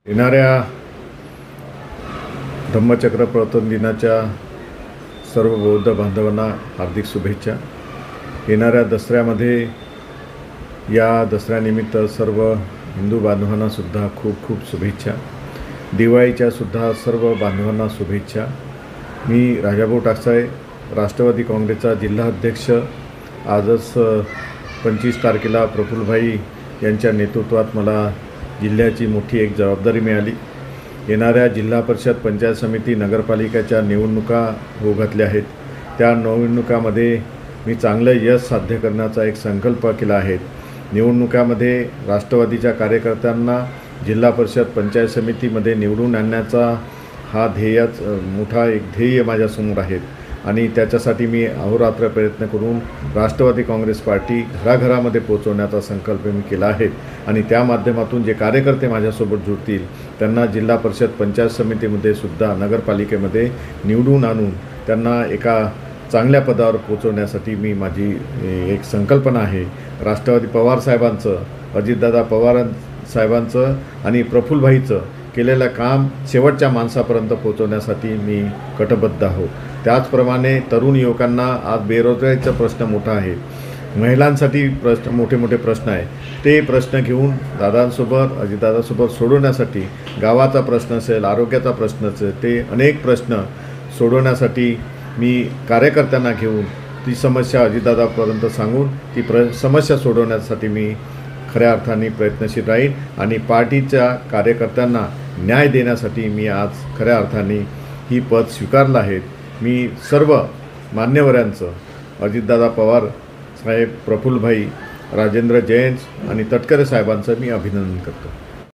येणाऱ्या धम्मचक्र प्रवर्तन दिनाच्या सर्व बौद्ध बांधवांना हार्दिक शुभेच्छा। येणाऱ्या दसऱ्यामध्ये या दसऱ्यानिमित्त सर्व हिंदू बांधवांना सुद्धा खूप खूप शुभेच्छा। दिवाळीच्या सुद्धा सर्व बांधवांना शुभेच्छा। मी राजाभाऊ टाकसाळे, राष्ट्रवादी काँग्रेसचा जिल्हा अध्यक्ष। आजच 25 तारखेला प्रफुल्लभाई यांच्या नेतृत्वात मला जिल्ह्याची मोठी एक जबाबदारी मिळाली। येणाऱ्या जिल्हा परिषद, पंचायत समिती, नगरपालिकेच्या निवडणुका होऊ घातल्या आहेत। त्या निवडणुकामध्ये मी चांगलं यश साध्य करण्याचा एक संकल्प केला आहे। निवडणुकामध्ये राष्ट्रवादीच्या कार्यकर्त्यांना जिल्हा परिषद, पंचायत समितीमध्ये निवडून आणण्याचा हा मोठा एक ध्येय माझ्यासमोर आहे आणि त्याच्यासाठी मी अहोरात्र प्रयत्न करून राष्ट्रवादी काँग्रेस पार्टी घराघरामध्ये पोहोचवण्याचा संकल्प मी केला आहे आणि त्या माध्यमातून जे कार्यकर्ते माझ्यासोबत जुळतील त्यांना जिल्हा परिषद, पंचायत समितीमध्ये सुद्धा, नगरपालिकेमध्ये निवडून आणून त्यांना एका चांगल्या पदावर पोहोचवण्यासाठी माझी एक संकल्पना आहे। राष्ट्रवादी पवार साहेबांचं, अजितदादा पवार साहेबांचं आणि प्रफुल्लभाईचं केलेलं काम शेवटच्या माणसापर्यंत पोहोचवण्यासाठी मी कटिबद्ध आहो। त्याचप्रमाणे तरुण युवकांना आज बेरोजगारीचा प्रश्न मोठा आहे, महिलांसाठी मोठे प्रश्न आहे। ते प्रश्न घेऊन दादांसोबत, अजितदादांसोबत सोडवण्यासाठी, गावाचा प्रश्न असेल, आरोग्याचा प्रश्न असेल, ते अनेक प्रश्न सोडवण्यासाठी मी कार्यकर्त्यांना घेऊन ती समस्या अजितदादापर्यंत सांगून ती समस्या सोडवण्यासाठी मी खऱ्या अर्थाने प्रयत्नशील राहीन आणि पार्टीच्या कार्यकर्त्यांना न्याय देण्यासाठी मी आज खऱ्या अर्थाने ही पद स्वीकारलं आहे। मी सर्व मान्यवरांचं, अजितदादा पवार साहेब, प्रफुल्लभाई, राजेंद्र जैन आणि तटकरे साहेबांचं मी अभिनंदन करतो।